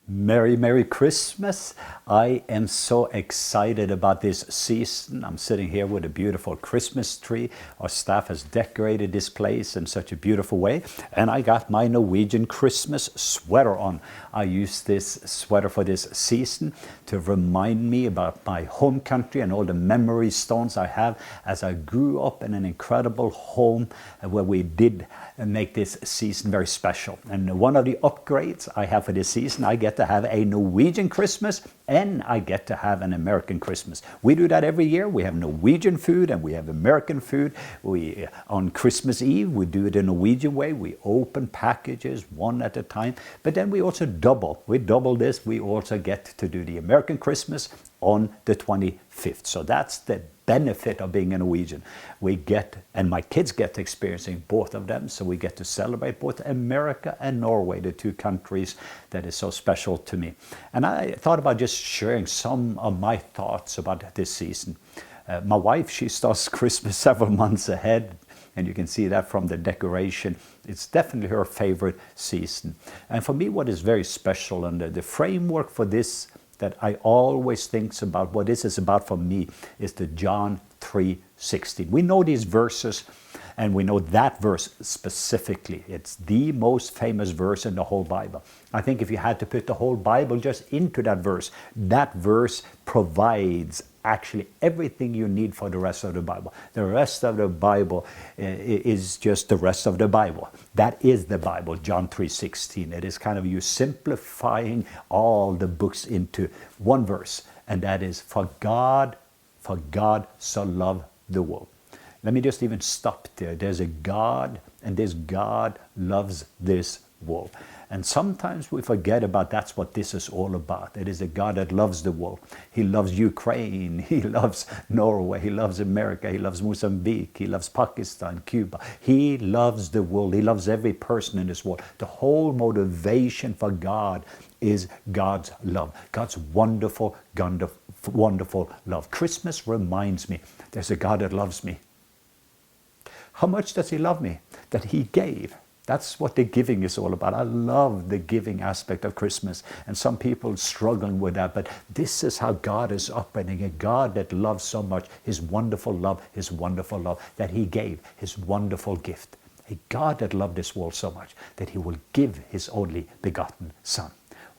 Merry, Merry Christmas. I am so excited about this season. I'm sitting here with a beautiful Christmas tree. Our staff has decorated this place in such a beautiful way. And I got my Norwegian Christmas sweater on. I use this sweater for this season to remind me about my home country and all the memory stones I have as I grew up in an incredible home where we did make this season very special. And one of the upgrades I have for this season, I get to have a Norwegian Christmas and I get to have an American Christmas. We do that every year. We have Norwegian food and we have American food. On Christmas Eve, we do it the Norwegian way. We open packages one at a time, but then we also double. We double this. We also get to do the American Christmas on the 25th. So that's the benefit of being a Norwegian. We get, and my kids get experiencing both of them, so we get to celebrate both America and Norway, the two countries that is so special to me. And I thought about just sharing some of my thoughts about this season. My wife, she starts Christmas several months ahead, and you can see that from the decoration. It's definitely her favorite season. And for me, what is very special, and the framework for this that I always think about, what this is about for me, is the John 3:16. We know these verses, and we know that verse specifically. It's the most famous verse in the whole Bible. I think if you had to put the whole Bible just into that verse provides actually everything you need for the rest of the Bible. The rest of the Bible is just the rest of the Bible. That is the Bible, John 3:16. It is kind of you simplifying all the books into one verse, and that is, for God so loved the world. Let me just even stop there. There's a God, and this God loves this world. And sometimes we forget about that's what this is all about. It is a God that loves the world. He loves Ukraine. He loves Norway. He loves America. He loves Mozambique. He loves Pakistan, Cuba. He loves the world. He loves every person in this world. The whole motivation for God is God's love. God's wonderful, wonderful love. Christmas reminds me there's a God that loves me. How much does He love me? That He gave. That's what the giving is all about. I love the giving aspect of Christmas. And some people struggling with that. But this is how God is operating. A God that loves so much. His wonderful love that He gave. His wonderful gift. A God that loved this world so much that He will give His only begotten Son.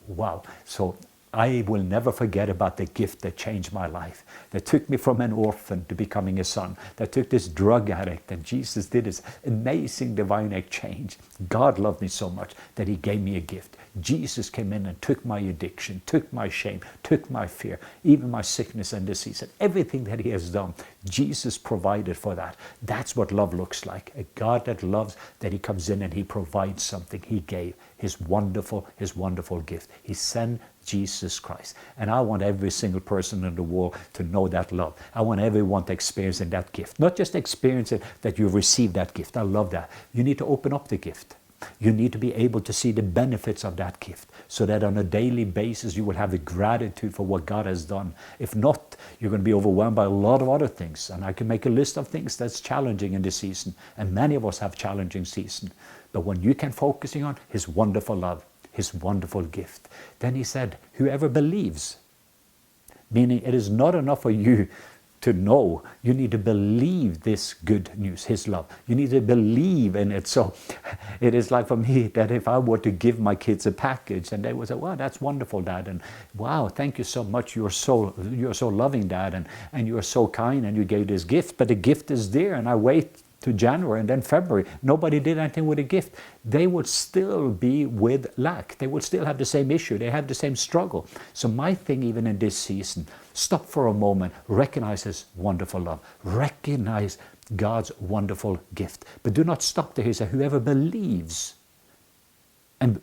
Wow. So I will never forget about the gift that changed my life, that took me from an orphan to becoming a son, that took this drug addict, and Jesus did this amazing divine exchange. God loved me so much that He gave me a gift. Jesus came in and took my addiction, took my shame, took my fear, even my sickness and disease, and everything that He has done, Jesus provided for that. That's what love looks like. A God that loves, that He comes in and He provides something. He gave His wonderful gift. He sent Jesus Christ. And I want every single person in the world to know that love. I want everyone to experience that gift. Not just experience it, that you receive that gift. I love that. You need to open up the gift. You need to be able to see the benefits of that gift so that on a daily basis you will have the gratitude for what God has done. If not, you're going to be overwhelmed by a lot of other things. And I can make a list of things that's challenging in this season. And many of us have challenging season. But when you can focusing on His wonderful love, His wonderful gift, then He said, whoever believes, meaning it is not enough for you to know, you need to believe this good news, His love. You need to believe in it. So it is like for me that if I were to give my kids a package and they would say, wow, that's wonderful, Dad, and wow, thank you so much, you're so loving, Dad, and you're so kind, and you gave this gift, but the gift is there, and I wait to January and then February, nobody did anything with a gift, they would still be with lack. They would still have the same issue. They have the same struggle. So my thing, even in this season, stop for a moment, recognize His wonderful love, recognize God's wonderful gift. But do not stop there. He said, whoever believes and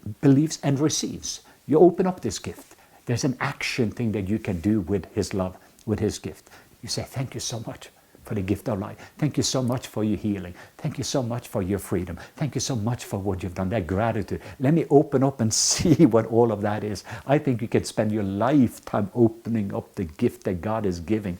receives, you open up this gift. There's an action thing that you can do with His love, with His gift. You say, thank you so much for the gift of life. Thank you so much for your healing. Thank you so much for your freedom. Thank you so much for what you've done, that gratitude. Let me open up and see what all of that is. I think you can spend your lifetime opening up the gift that God is giving.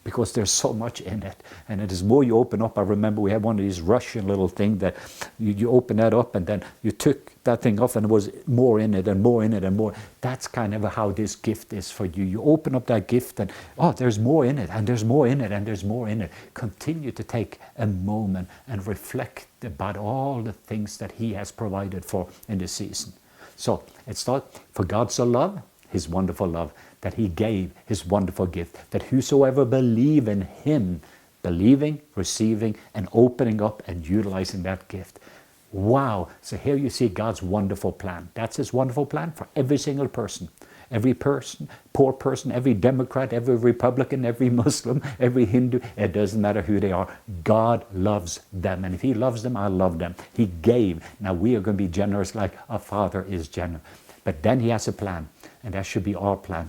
because there's so much in it. And it is more you open up. I remember we had one of these Russian little thing that you open that up and then you took that thing off and there was more in it and more in it and more. That's kind of how this gift is for you. You open up that gift and, oh, there's more in it and there's more in it and there's more in it. Continue to take a moment and reflect about all the things that he has provided for in this season. So it's not for God so loved, his wonderful love, that he gave his wonderful gift, that whosoever believe in him, believing, receiving, and opening up and utilizing that gift. Wow. So here you see God's wonderful plan. That's his wonderful plan for every single person. Every person, poor person, every Democrat, every Republican, every Muslim, every Hindu, it doesn't matter who they are. God loves them. And if he loves them, I love them. He gave. Now we are going to be generous like our Father is generous. But then he has a plan. And that should be our plan.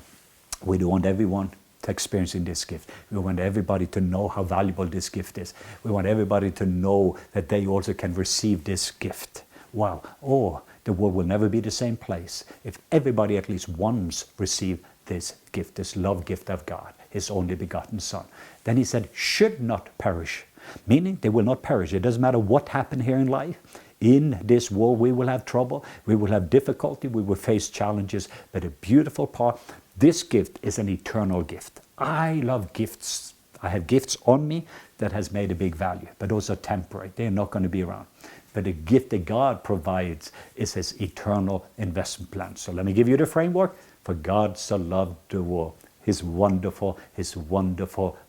We don't want everyone to experiencing this gift. We want everybody to know how valuable this gift is. We want everybody to know that they also can receive this gift. Wow. Oh, the world will never be the same place if everybody at least once received this gift, this love gift of God, his only begotten Son. Then he said, should not perish, meaning they will not perish. It doesn't matter what happened here in life. In this world, we will have trouble, we will have difficulty, we will face challenges. But a beautiful part, this gift is an eternal gift. I love gifts. I have gifts on me that has made a big value, but those are temporary. They're not going to be around. But the gift that God provides is his eternal investment plan. So let me give you the framework. For God so loved the world, his wonderful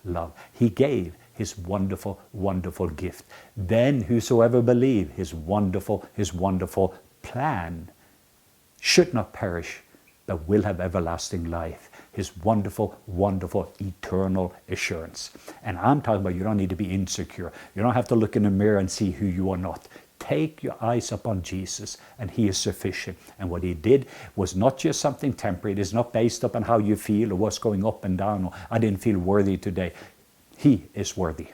love. He gave his wonderful, wonderful gift. Then whosoever believe his wonderful plan should not perish, but will have everlasting life. His wonderful, eternal assurance. And I'm talking about you don't need to be insecure. You don't have to look in the mirror and see who you are not. Take your eyes upon Jesus, and he is sufficient. And what he did was not just something temporary. It is not based upon how you feel or what's going up and down, or I didn't feel worthy today. He is worthy.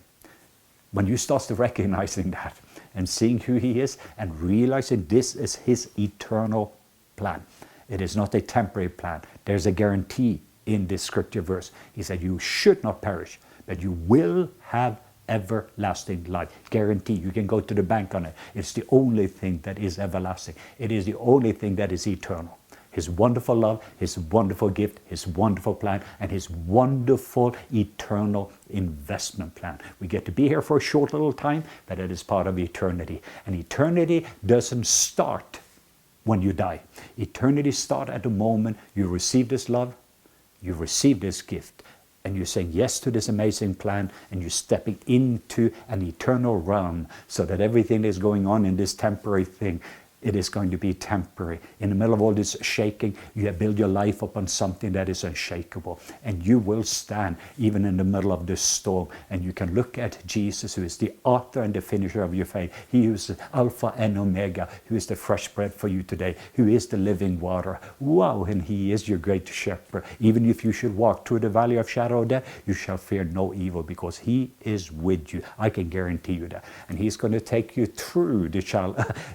When you start to recognizing that and seeing who he is and realizing this is his eternal plan. It is not a temporary plan. There's a guarantee in this scripture verse. He said, you should not perish, but you will have everlasting life. Guarantee. You can go to the bank on it. It's the only thing that is everlasting. It is the only thing that is eternal. His wonderful love, his wonderful gift, his wonderful plan, and his wonderful eternal investment plan. We get to be here for a short little time, but it is part of eternity. And eternity doesn't start when you die. Eternity starts at the moment you receive this love, you receive this gift, and you're saying yes to this amazing plan, and you're stepping into an eternal realm so that everything that is going on in this temporary thing, it is going to be temporary. In the middle of all this shaking, you have built your life upon something that is unshakable. And you will stand even in the middle of this storm. And you can look at Jesus, who is the author and the finisher of your faith. He who is the Alpha and Omega, who is the fresh bread for you today, who is the living water. Wow, and he is your great shepherd. Even if you should walk through the valley of shadow of death, you shall fear no evil, because he is with you. I can guarantee you that. And he's going to take you through the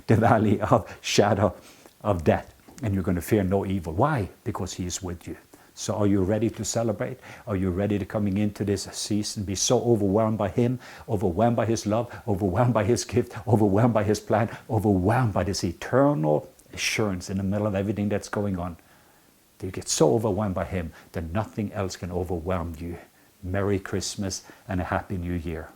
valley of shadow of death, and you're going to fear no evil. Why? Because he is with you. So are you ready to celebrate? Are you ready to coming into this season, be so overwhelmed by him, overwhelmed by his love, overwhelmed by his gift, overwhelmed by his plan, overwhelmed by this eternal assurance in the middle of everything that's going on? You get so overwhelmed by him that nothing else can overwhelm you. Merry Christmas and a Happy New Year.